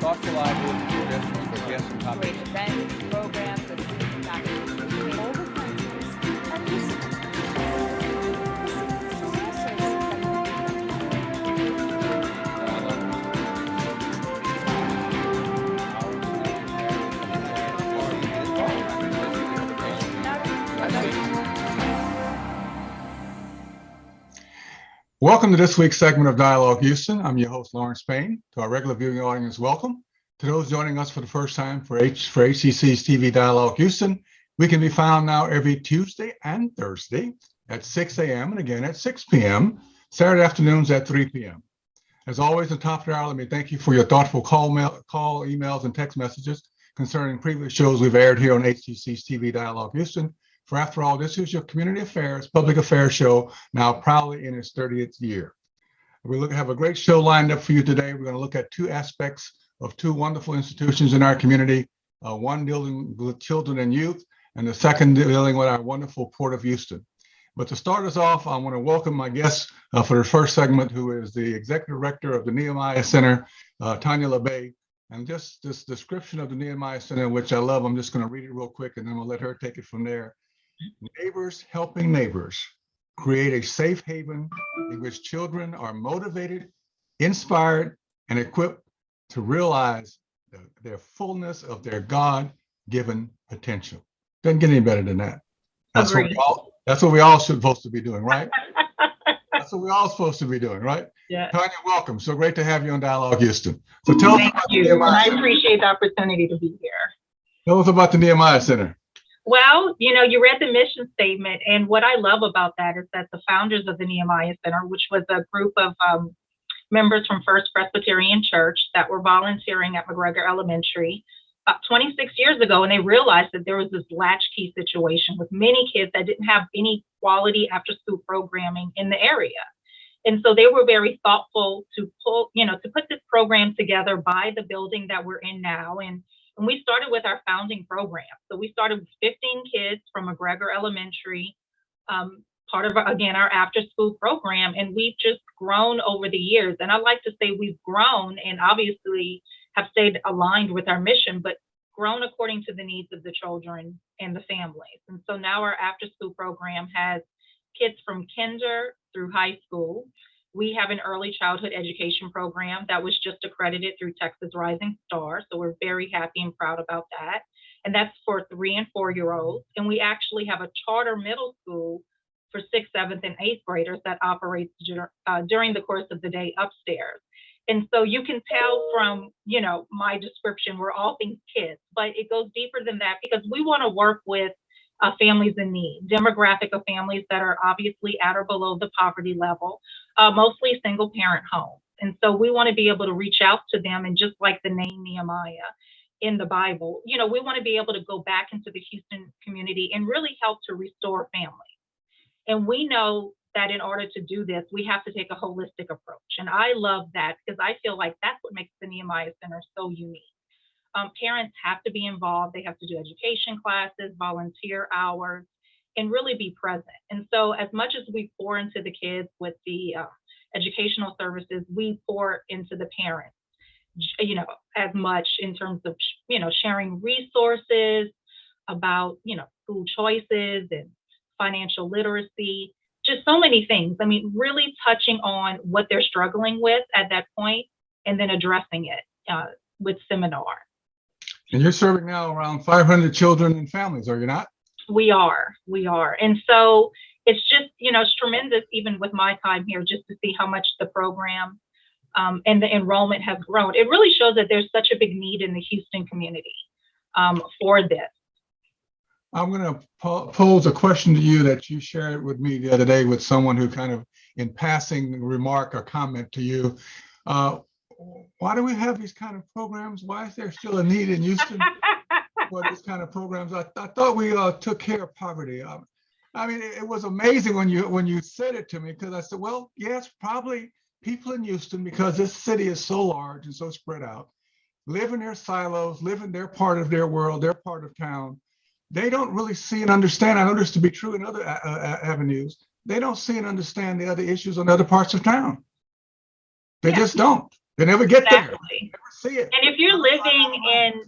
thoughtful ideas and suggestions for guests and Great topics. events, programs, and student activities. All the countries and listen to Welcome to this week's segment of Dialogue Houston. I'm your host, Lawrence Payne. To our regular viewing audience, welcome. To those joining us for the first time for HCC's TV Dialogue Houston, we can be found now every Tuesday and Thursday at 6 a.m. and again at 6 p.m., Saturday afternoons at 3 p.m. As always, at the top of the hour, let me thank you for your thoughtful call, emails, and text messages concerning previous shows we've aired here on HCC's TV Dialogue Houston. For after all, this is your community affairs, public affairs show, now proudly in its 30th year. We have a great show lined up for you today. We're going to look at two aspects of two wonderful institutions in our community, one dealing with children and youth, and the second dealing with our wonderful Port of Houston. But to start us off, I want to welcome my guest for the first segment, who is the Executive Director of the Nehemiah Center, Tonia Labbe. And just this description of the Nehemiah Center, which I love, I'm just going to read it real quick, and then we'll let her take it from there. Neighbors helping neighbors create a safe haven in which children are motivated, inspired, and equipped to realize their fullness of their God-given potential. Doesn't get any better than that. That's what we all supposed to be doing, right? That's what we're all supposed to be doing, right? Yeah. Tonia, welcome. So great to have you on Dialogue Houston. So tell us about the Nehemiah I Center. appreciate the opportunity to be here. Tell us about the Nehemiah Center. Well, you read the mission statement, and what I love about that is that the founders of the Nehemiah Center, which was a group of members from First Presbyterian Church that were volunteering at McGregor Elementary 26 years ago, and they realized that there was this latchkey situation with many kids that didn't have any quality after-school programming in the area. And so they were very thoughtful to put this program together by the building that we're in now. And we started with our founding program. So we started with 15 kids from McGregor Elementary, part of, our after-school program. And we've just grown over the years. And I like to say we've grown and obviously have stayed aligned with our mission, but grown according to the needs of the children and the families. And so now our after-school program has kids from kinder through high school. We have an early childhood education program that was just accredited through Texas Rising Star. So we're very happy and proud about that. And that's for 3 and 4-year-olds. And we actually have a charter middle school for 6th, 7th, and 8th graders that operates during the course of the day upstairs. And so you can tell from, my description, we're all things kids, but it goes deeper than that because we want to work with families in need, demographic of families that are obviously at or below the poverty level, mostly single parent homes. And so we want to be able to reach out to them, and just like the name Nehemiah in the Bible, we want to be able to go back into the Houston community and really help to restore families. And we know that in order to do this, we have to take a holistic approach. And I love that because I feel like that's what makes the Nehemiah Center so unique. Parents have to be involved. They have to do education classes, volunteer hours, and really be present. And so as much as we pour into the kids with the educational services, we pour into the parents, as much in terms of, sharing resources about, school choices and financial literacy, just so many things. I mean, really touching on what they're struggling with at that point and then addressing it with seminar. And you're serving now around 500 children and families, are you not? We are. And so it's just, it's tremendous, even with my time here, just to see how much the program and the enrollment has grown. It really shows that there's such a big need in the Houston community for this. I'm going to pose a question to you that you shared with me the other day with someone who kind of in passing remark or comment to you. Why do we have these kind of programs? Why is there still a need in Houston for these kind of programs? I thought we took care of poverty. It was amazing when you said it to me, because I said, well, yes, probably people in Houston, because this city is so large and so spread out, live in their silos, live in their part of their world, their part of town. They don't really see and understand. I know this to be true in other avenues. They don't see and understand the other issues on other parts of town. They just don't. They never get there. Exactly. Never see it. And if you're living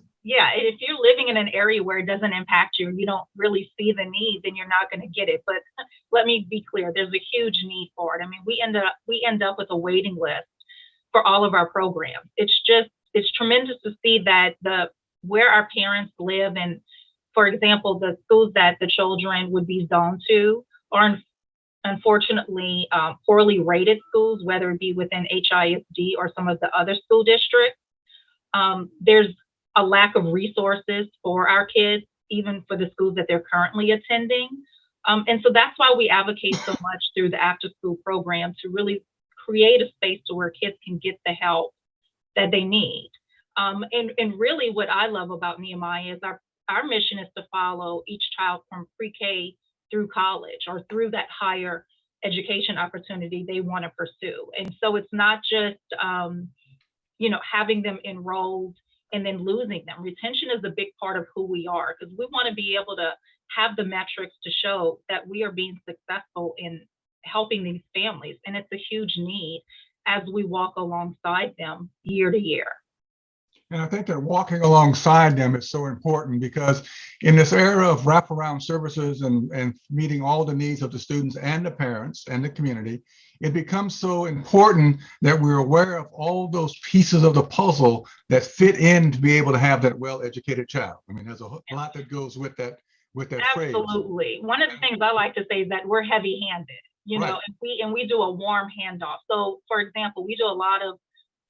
in an area where it doesn't impact you, you don't really see the need, then you're not going to get it. But let me be clear, there's a huge need for it. I mean, we end up with a waiting list for all of our programs. It's tremendous to see that where our parents live, and for example, the schools that the children would be zoned to are unfortunately poorly rated schools, whether it be within HISD or some of the other school districts. There's a lack of resources for our kids, even for the schools that they're currently attending. And so that's why we advocate so much through the after school program to really create a space to where kids can get the help that they need. And really what I love about Nehemiah is our mission is to follow each child from pre-K through college or through that higher education opportunity they want to pursue. And so it's not just, having them enrolled and then losing them. Retention is a big part of who we are, because we want to be able to have the metrics to show that we are being successful in helping these families. And it's a huge need as we walk alongside them year to year. And I think that walking alongside them is so important, because in this era of wraparound services and meeting all the needs of the students and the parents and the community, it becomes so important that we're aware of all those pieces of the puzzle that fit in to be able to have that well-educated child. I mean, there's a lot that goes with that phrase. Absolutely. One of the things I like to say is that we're heavy-handed, Right. and we do a warm handoff. So, for example, we do a lot of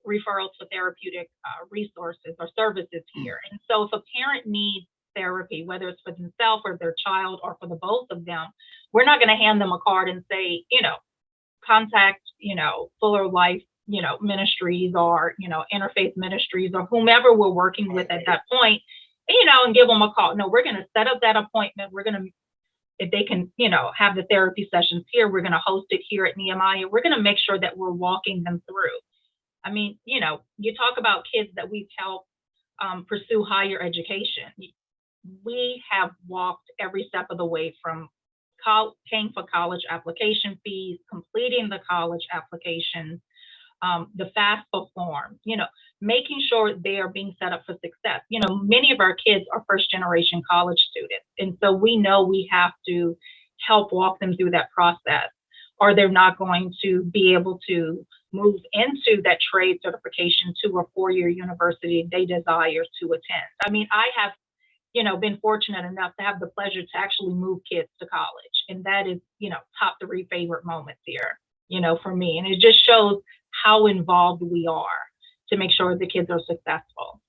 referrals for therapeutic resources or services here. And so if a parent needs therapy, whether it's for themselves or their child or for the both of them, we're not going to hand them a card and say, contact, Fuller Life, ministries or, Interfaith Ministries or whomever we're working with at that point, and give them a call. No, we're going to set up that appointment. We're going to, if they can, have the therapy sessions here, we're going to host it here at Nehemiah. We're going to make sure that we're walking them through. I mean, you talk about kids that we've helped pursue higher education. We have walked every step of the way from paying for college application fees, completing the college applications, the FAFSA form, making sure they are being set up for success. Many of our kids are first generation college students. And so we know we have to help walk them through that process, or they're not going to be able to move into that trade certification to a four-year university they desire to attend. I mean, I have, been fortunate enough to have the pleasure to actually move kids to college. And that is, top 3 favorite moments here, for me. And it just shows how involved we are to make sure the kids are successful.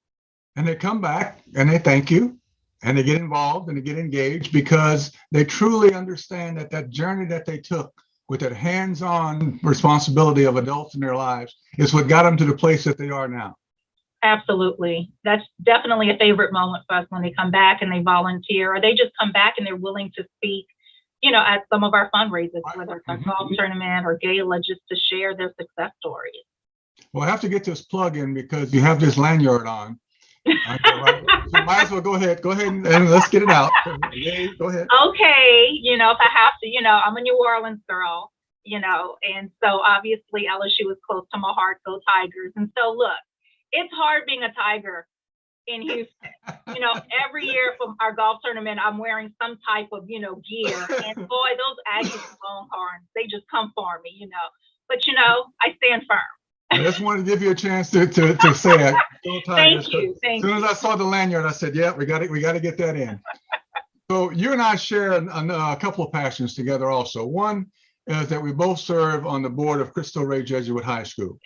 And they come back and they thank you and they get involved and they get engaged, because they truly understand that journey that they took with that hands-on responsibility of adults in their lives is what got them to the place that they are now. Absolutely. That's definitely a favorite moment for us when they come back and they volunteer, or they just come back and they're willing to speak, at some of our fundraisers, whether it's a golf tournament or gala, just to share their success stories. Well, I have to get this plug in because you have this lanyard on. So might as well go ahead and let's get it out. Yay, go ahead. Okay, if I have to, I'm a New Orleans girl, and so obviously LSU is close to my heart, go Tigers. And so look, it's hard being a Tiger in Houston. Every year from our golf tournament, I'm wearing some type of, gear. And boy, those Aggies Longhorns, they just come for me, But, I stand firm. I just wanted to give you a chance to say it. Thank you. As soon as I saw the lanyard, I said, "Yeah, we got to get that in." So you and I share a couple of passions together. Also, one is that we both serve on the board of Cristo Rey Jesuit High School,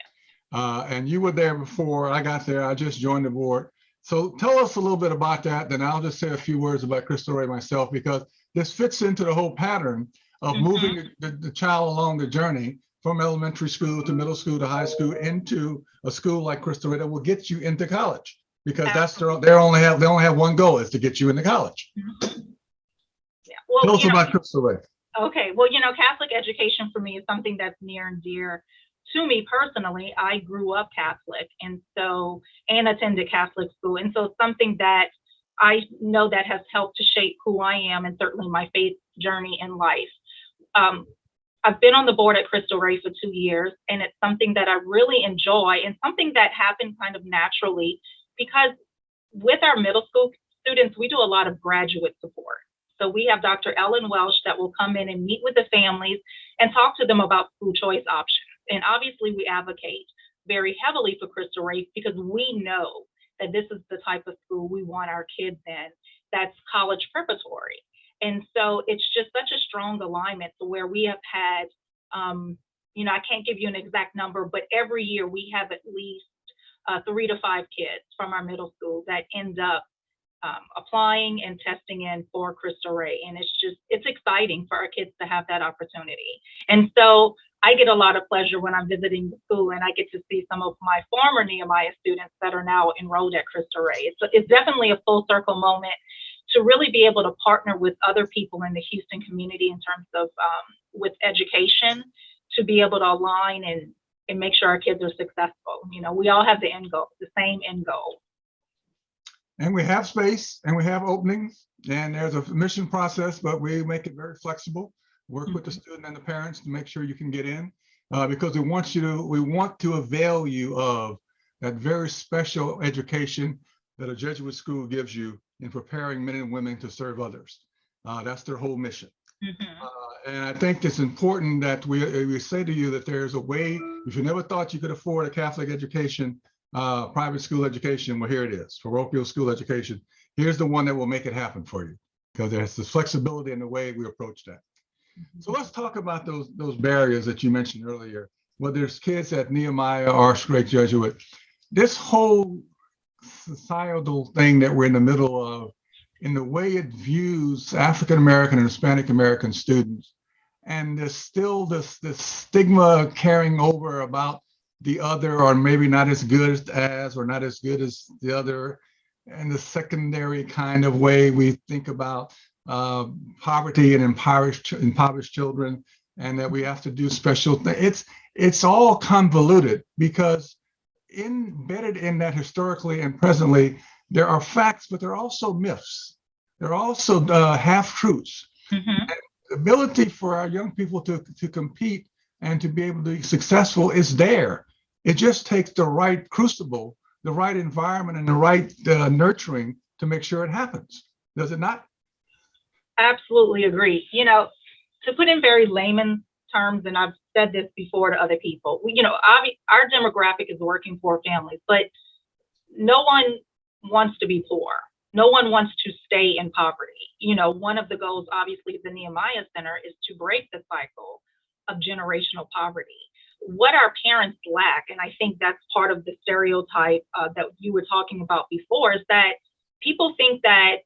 and you were there before I got there. I just joined the board. So tell us a little bit about that. Then I'll just say a few words about Cristo Rey myself, because this fits into the whole pattern of moving the child along the journey from elementary school to middle school to high school into a school like Cristo Rey that will get you into college, because that's they only have one goal, is to get you into college. Yeah. Well, tell us about Cristo Rey. Okay. Well, Catholic education for me is something that's near and dear to me personally. I grew up Catholic and attended Catholic school. And so it's something that I know that has helped to shape who I am and certainly my faith journey in life. I've been on the board at Crystal Ray for 2 years, and it's something that I really enjoy and something that happened kind of naturally because with our middle school students, we do a lot of graduate support. So we have Dr. Ellen Welsh that will come in and meet with the families and talk to them about school choice options. And obviously we advocate very heavily for Crystal Ray because we know that this is the type of school we want our kids in, that's college preparatory. And so it's just such a strong alignment to where we have had, I can't give you an exact number, but every year we have at least 3 to 5 kids from our middle school that end up applying and testing in for Crystal Ray. And it's exciting for our kids to have that opportunity. And so I get a lot of pleasure when I'm visiting the school and I get to see some of my former Nehemiah students that are now enrolled at Crystal Ray. It's definitely a full circle moment to really be able to partner with other people in the Houston community in terms of with education, to be able to align and make sure our kids are successful. We all have the end goal, the same end goal. And we have space and we have openings and there's a admission process, but we make it very flexible. Work with the student and the parents to make sure you can get in because we want to avail you of that very special education that a Jesuit school gives you in preparing men and women to serve others. That's their whole mission. And I think it's important that we say to you that there's a way, if you never thought you could afford a Catholic education, private school education, well, here it is, parochial school education. Here's the one that will make it happen for you because there's this flexibility in the way we approach that. So let's talk about those barriers that you mentioned earlier. Whether there's kids at Nehemiah or Straight Jesuit, this whole societal thing that we're in the middle of, in the way it views African American and Hispanic American students, and there's still this stigma carrying over about the other, or maybe not as good as, or not as good as the other, and the secondary kind of way we think about poverty and impoverished children, and that we have to do special things. It's all convoluted because embedded in that historically and presently, there are facts, but there are also myths. There are also half-truths. The ability for our young people to compete and to be able to be successful is there. It just takes the right crucible, the right environment, and the right nurturing to make sure it happens. Does it not? Absolutely agree. To put in very layman terms, and I've said this before to other people, our demographic is working poor families, but no one wants to be poor. No one wants to stay in poverty. One of the goals, obviously, of the Nehemiah Center is to break the cycle of generational poverty. What our parents lack, and I think that's part of the stereotype that you were talking about before, is that people think that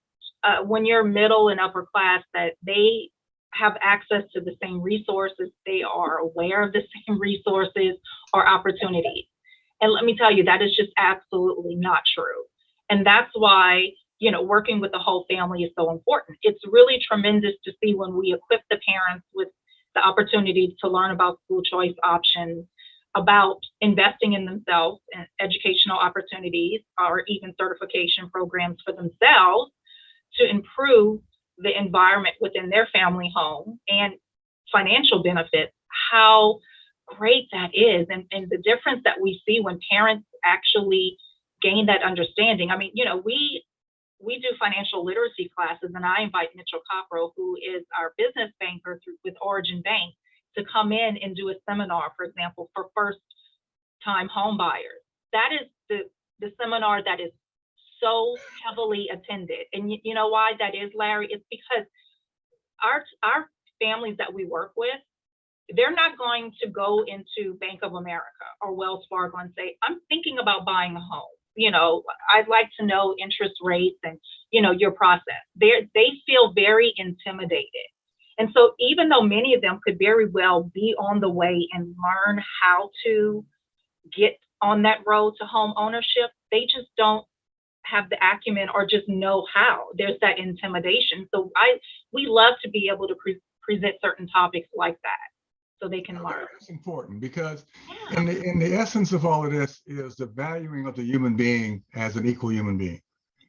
when you're middle and upper class, that they have access to the same resources, they are aware of the same resources or opportunities. And let me tell you, that is just absolutely not true. And that's why, working with the whole family is so important. It's really tremendous to see when we equip the parents with the opportunity to learn about school choice options, about investing in themselves and educational opportunities, or even certification programs for themselves to improve the environment within their family home and financial benefits, how great that is. And the difference that we see when parents actually gain that understanding. I mean, we do financial literacy classes, and I invite Mitchell Copro, who is our business banker with Origin Bank, to come in and do a seminar, for example, for first-time home buyers. That is the seminar that is so heavily attended. And you know why that is, Larry? It's because our families that we work with, they're not going to go into Bank of America or Wells Fargo and say, I'm thinking about buying a home. I'd like to know interest rates and, your process. They feel very intimidated. And so even though many of them could very well be on the way and learn how to get on that road to home ownership, they just don't have the acumen or just know how. There's that intimidation. So we love to be able to present certain topics like that so they can learn. That's important because in the essence of all of this is the valuing of the human being as an equal human being.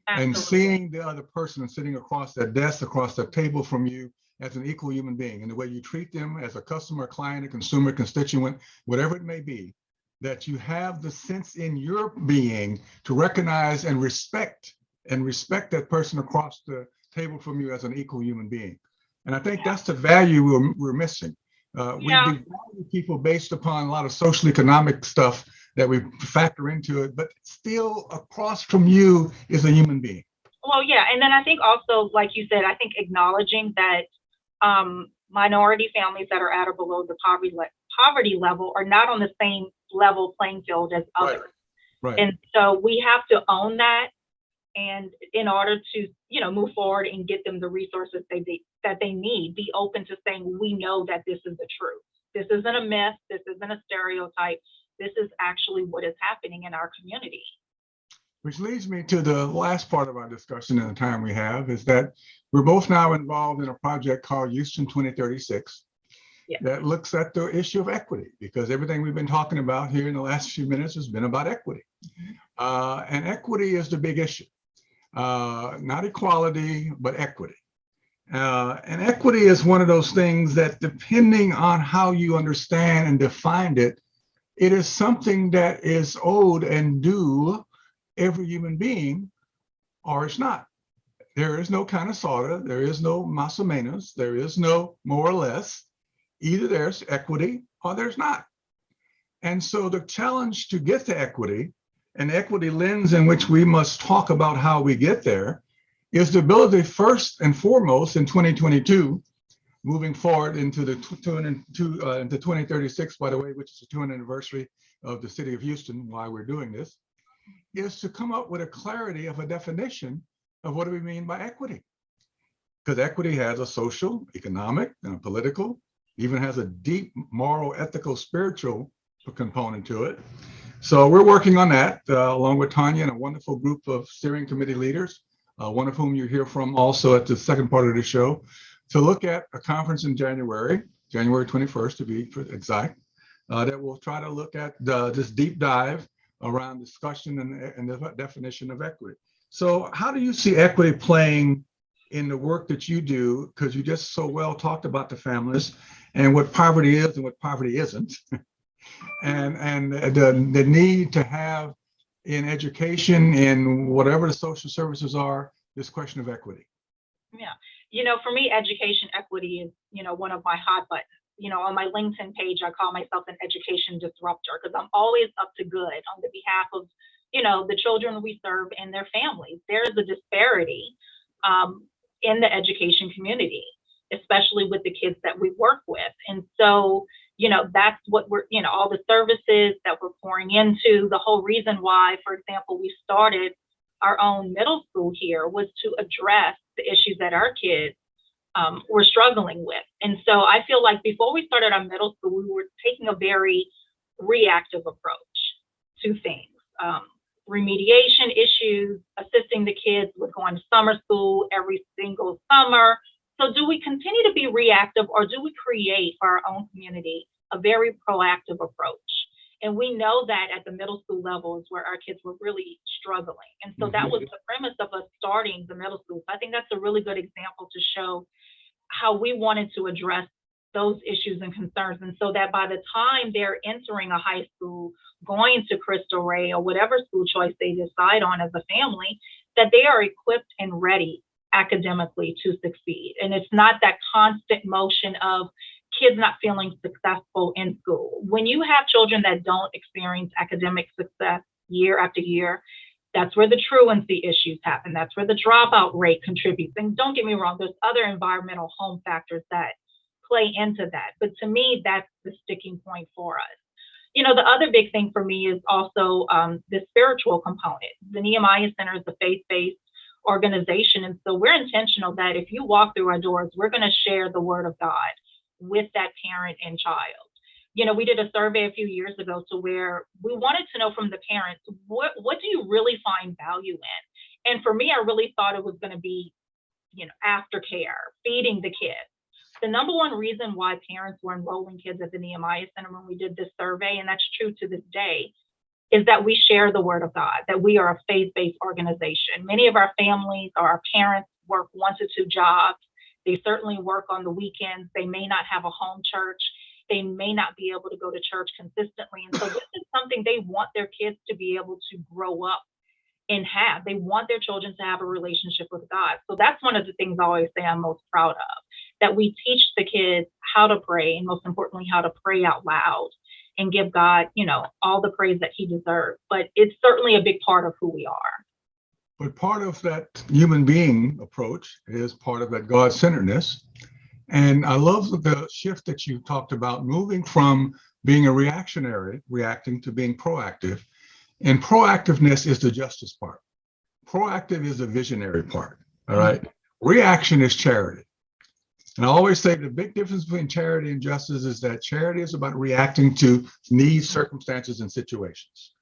Absolutely. And seeing the other person sitting across that desk, across that table from you, as an equal human being, and the way you treat them as a customer, client, a consumer, constituent, whatever it may be, that you have the sense in your being to recognize and respect that person across the table from you as an equal human being. And I think that's the value we're missing. We devalue people based upon a lot of social economic stuff that we factor into it, but still across from you is a human being. Well, yeah. And then I think also, like you said, I think acknowledging that minority families that are at or below the poverty level are not on the same level playing field as others. Right. And so we have to own that, and in order to, move forward and get them the resources that they need, be open to saying, we know that this is the truth. This isn't a myth. This isn't a stereotype. This is actually what is happening in our community. Which leads me to the last part of our discussion in the time we have, is that we're both now involved in a project called Houston 2036 that looks at the issue of equity, because everything we've been talking about here in the last few minutes has been about equity. And equity is the big issue, not equality, but equity. And equity is one of those things that, depending on how you understand and define it, it is something that is owed and due every human being, or it's not. There is no kind of sorta, there is no más o menos, there is no more or less. Either there's equity or there's not. And so the challenge to get to equity, and the equity lens in which we must talk about how we get there, is the ability, first and foremost, in 2022, moving forward into the into 2036, by the way, which is the 200th anniversary of the city of Houston, why we're doing this, is to come up with a clarity of a definition of what do we mean by equity. Because equity has a social, economic, and a political, even has a deep moral, ethical, spiritual component to it. So we're working on that along with Tonia and a wonderful group of steering committee leaders, one of whom you hear from also at the second part of the show, to look at a conference in January 21st to be exact, that will try to look at this deep dive around discussion and the definition of equity. So how do you see equity playing in the work that you do? Because you just so well talked about the families and what poverty is and what poverty isn't, and the need to have in education, in whatever the social services are, this question of equity. Yeah, for me, education equity is, one of my hot buttons. On my LinkedIn page, I call myself an education disruptor, because I'm always up to good on the behalf of, the children we serve and their families. There is a disparity in the education community, especially with the kids that we work with. And so, that's what we're, all the services that we're pouring into. The whole reason why, for example, we started our own middle school here was to address the issues that our kids were struggling with. And so I feel like before we started our middle school, we were taking a very reactive approach to things. Remediation issues, assisting the kids with going to summer school every single summer. So do we continue to be reactive, or do we create for our own community a very proactive approach? And we know that at the middle school level is where our kids were really struggling. And so that was the premise of us starting the middle school. So I think that's a really good example to show how we wanted to address those issues and concerns. And so that by the time they're entering a high school, going to Cristo Rey or whatever school choice they decide on as a family, that they are equipped and ready academically to succeed. And it's not that constant motion of kids not feeling successful in school. When you have children that don't experience academic success year after year, that's where the truancy issues happen. That's where the dropout rate contributes. And don't get me wrong, there's other environmental home factors that play into that. But to me, that's the sticking point for us. The other big thing for me is also the spiritual component. The Nehemiah Center is a faith-based organization. And so we're intentional that if you walk through our doors, we're going to share the word of God with that parent and child. We did a survey a few years ago to where we wanted to know from the parents, what do you really find value in? And for me, I really thought it was going to be, aftercare, feeding the kids. The number one reason why parents were enrolling kids at the Nehemiah Center when we did this survey, and that's true to this day, is that we share the word of God, that we are a faith-based organization. Many of our families or our parents work 1 to 2 jobs. They certainly work on the weekends. They may not have a home church. They may not be able to go to church consistently. And so this is something they want their kids to be able to grow up and have. They want their children to have a relationship with God. So that's one of the things I always say I'm most proud of, that we teach the kids how to pray, and most importantly, how to pray out loud and give God, all the praise that he deserves. But it's certainly a big part of who we are. But part of that human being approach is part of that God-centeredness. And I love the shift that you talked about, moving from being a reactionary, reacting, to being proactive. And proactiveness is the justice part. Proactive is the visionary part. All right. Reaction is charity. And I always say the big difference between charity and justice is that charity is about reacting to needs, circumstances, and situations.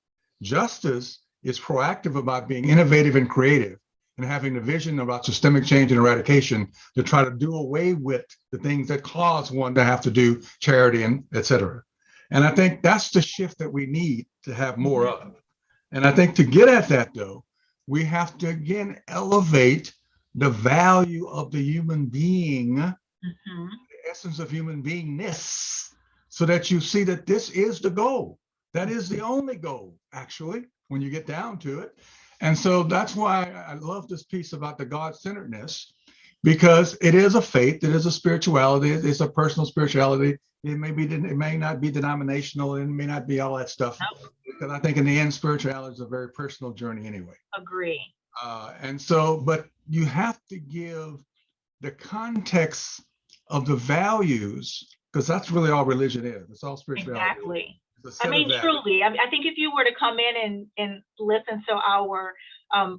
Justice is proactive about being innovative and creative and having a vision about systemic change and eradication to try to do away with the things that cause one to have to do charity and et cetera. And I think that's the shift that we need to have more of. And I think to get at that, though, we have to, again, elevate the value of the human being, the essence of human beingness, so that you see that this is the goal. That is the only goal, actually, when you get down to it. And so that's why I love this piece about the God-centeredness, because it is a faith, it is a spirituality, it's a personal spirituality. It may not be denominational, and it may not be all that stuff. Because I think in the end, spirituality is a very personal journey anyway. Agree. And so, but you have to give the context of the values, because that's really all religion is. It's all spirituality. Exactly. I mean, truly, I think if you were to come in and listen to our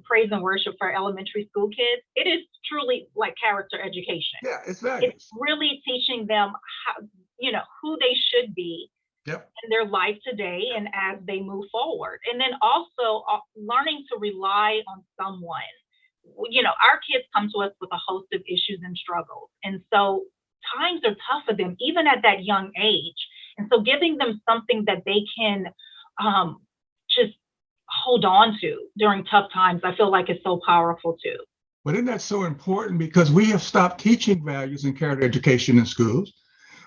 praise and worship for elementary school kids, it is truly like character education. Yeah, it's values. It's really teaching them how, who they should be in their life today and as they move forward. And then also learning to rely on someone. Our kids come to us with a host of issues and struggles. And so times are tough for them, even at that young age. And so giving them something that they can just hold on to during tough times, I feel like is so powerful too. But isn't that so important? Because we have stopped teaching values in character education in schools.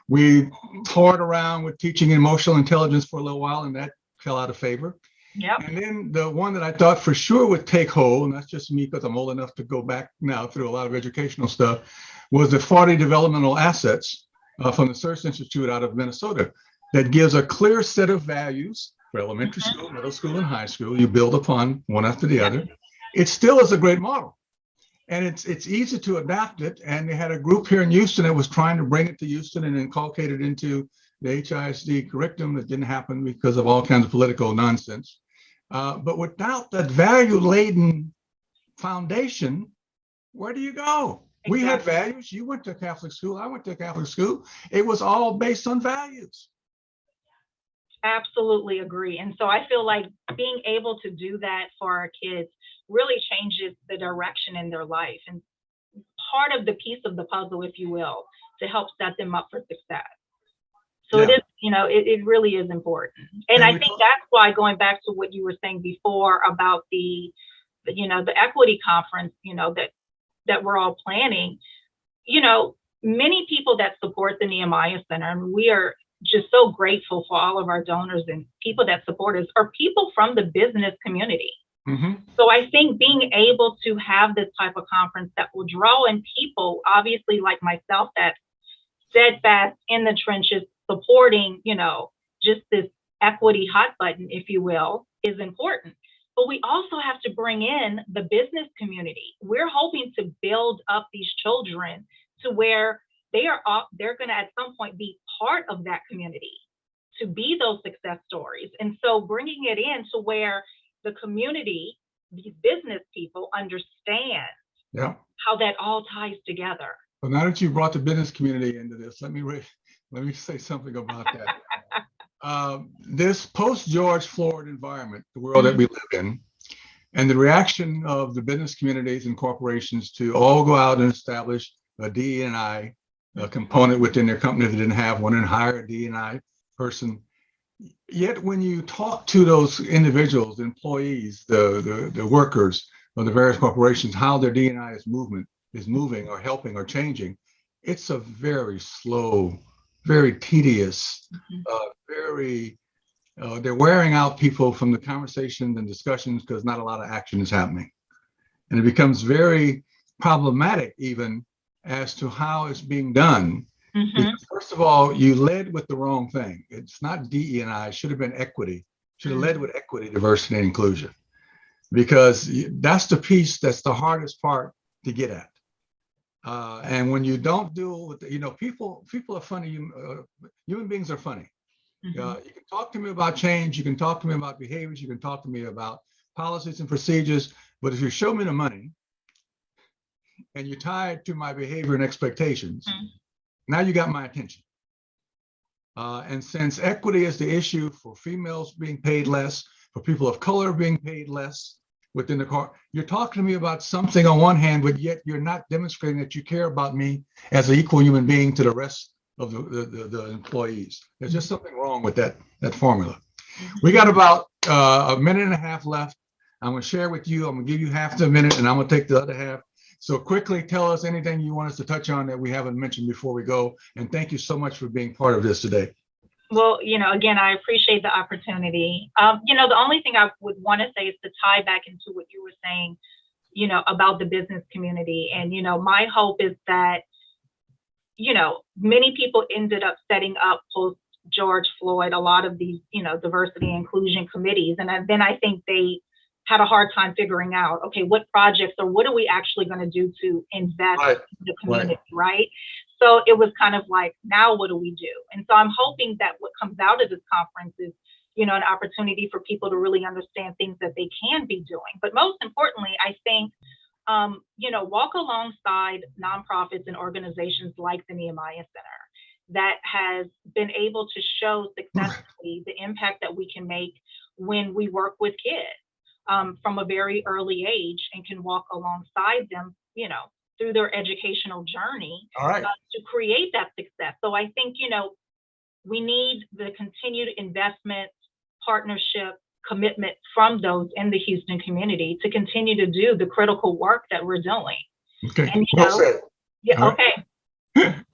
We toyed around with teaching emotional intelligence for a little while, and that fell out of favor. Yep. And then the one that I thought for sure would take hold, and that's just me because I'm old enough to go back now through a lot of educational stuff, was the 40 developmental assets from the Search Institute out of Minnesota that gives a clear set of values for elementary school, middle school, and high school. You build upon one after the other. It still is a great model. And it's easy to adapt it. And they had a group here in Houston that was trying to bring it to Houston and inculcate it into the HISD curriculum. That didn't happen because of all kinds of political nonsense. But without that value-laden foundation, where do you go? Exactly. We had values. You went to Catholic school. I went to Catholic school. It was all based on values. Absolutely agree. And so I feel like being able to do that for our kids really changes the direction in their life and part of the piece of the puzzle, if you will, to help set them up for success. So it is, it really is important. And I think that's why, going back to what you were saying before about the equity conference, that we're all planning, many people that support the Nehemiah Center, and we are just so grateful for all of our donors and people that support us, are people from the business community. So I think being able to have this type of conference that will draw in people, obviously like myself, that steadfast in the trenches, supporting, just this equity hot button, if you will, is important. But we also have to bring in the business community. We're hoping to build up these children to where they're going to at some point be part of that community, to be those success stories. And so bringing it in to where the community, these business people, understand how that all ties together. Well, now that you brought the business community into this, let me say something about that. This post-George Floyd environment, the world that we live in, and the reaction of the business communities and corporations to all go out and establish a DE&I component within their company that didn't have one, and hire a DE&I person. Yet when you talk to those individuals, the employees, the workers of the various corporations, how their D&I is moving or helping or changing, it's a very slow, very tedious, Mhm. very they're wearing out people from the conversations and discussions because not a lot of action is happening. And it becomes very problematic even as to how it's being done. Mhm. Because first of all, you led with the wrong thing. It's not DE&I, it should have been equity. Should have led with equity, diversity, and inclusion. Because that's the piece that's the hardest part to get at. And when you don't deal with, people are funny. Human beings are funny. Mhm. You can talk to me about change. You can talk to me about behaviors. You can talk to me about policies and procedures. But if you show me the money and you tie it to my behavior and expectations, Mhm. now you got my attention. And since equity is the issue for females being paid less, for people of color being paid less within the car, you're talking to me about something on one hand, but yet you're not demonstrating that you care about me as an equal human being to the rest of the employees. There's just something wrong with that formula. We got about a minute and a half left. I'm going to share with you. I'm going to give you half the minute, and I'm going to take the other half. So quickly tell us anything you want us to touch on that we haven't mentioned before we go. And thank you so much for being part of this today. Well, again, I appreciate the opportunity. The only thing I would want to say is to tie back into what you were saying, about the business community. And, my hope is that, many people ended up setting up post George Floyd, a lot of these, diversity and inclusion committees. And then I think they had a hard time figuring out, okay, what projects or what are we actually going to do to invest Right. in the community, right? So it was kind of like, now what do we do? And so I'm hoping that what comes out of this conference is, an opportunity for people to really understand things that they can be doing. But most importantly, I think, walk alongside nonprofits and organizations like the Nehemiah Center that has been able to show successfully the impact that we can make when we work with kids from a very early age and can walk alongside them, through their educational journey All right. to create that success. So I think, we need the continued investment, partnership, commitment from those in the Houston community to continue to do the critical work that we're doing. Okay. And, Well said. yeah, All right. okay.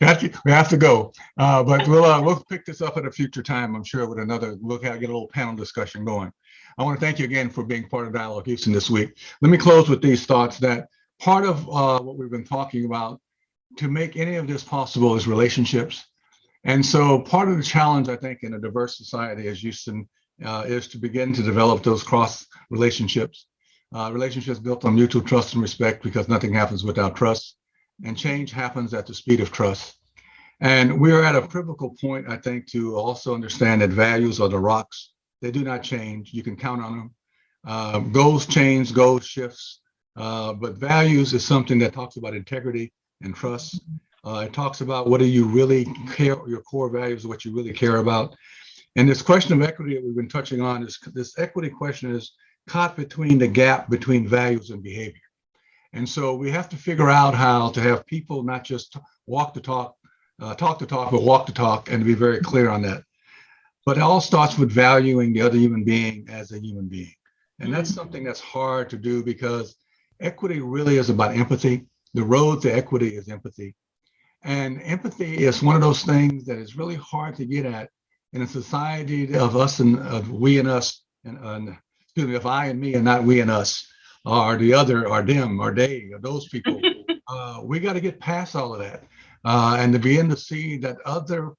We have to go, but we'll pick this up at a future time, I'm sure, with we'll get a little panel discussion going. I want to thank you again for being part of Dialogue Houston this week. Let me close with these thoughts that part of what we've been talking about to make any of this possible is relationships. And so part of the challenge, I think, in a diverse society as Houston is to begin to develop those cross relationships, relationships built on mutual trust and respect, because nothing happens without trust. And change happens at the speed of trust. And we are at a pivotal point, I think, to also understand that values are the rocks. They do not change. You can count on them. Goals change, goals shifts. But values is something that talks about integrity and trust. It talks about what do you really care, your core values, what you really care about. And this question of equity that we've been touching on, this equity question is caught between the gap between values and behavior. And so we have to figure out how to have people not just walk the talk, talk the talk, but walk the talk, and be very clear on that. But it all starts with valuing the other human being as a human being. And that's something that's hard to do because equity really is about empathy. The road to equity is empathy. And empathy is one of those things that is really hard to get at in a society of us and of we and us, and excuse me, of I and me and not we and us. Or the other, or them, or they, or those people. We got to get past all of that and to begin to see that other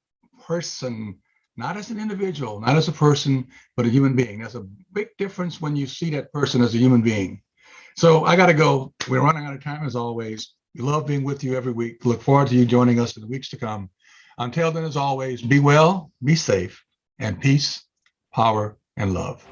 person, not as an individual, not as a person, but a human being. There's a big difference when you see that person as a human being. So I got to go. We're running out of time as always. We love being with you every week. Look forward to you joining us in the weeks to come. Until then, as always, be well, be safe, and peace, power, and love.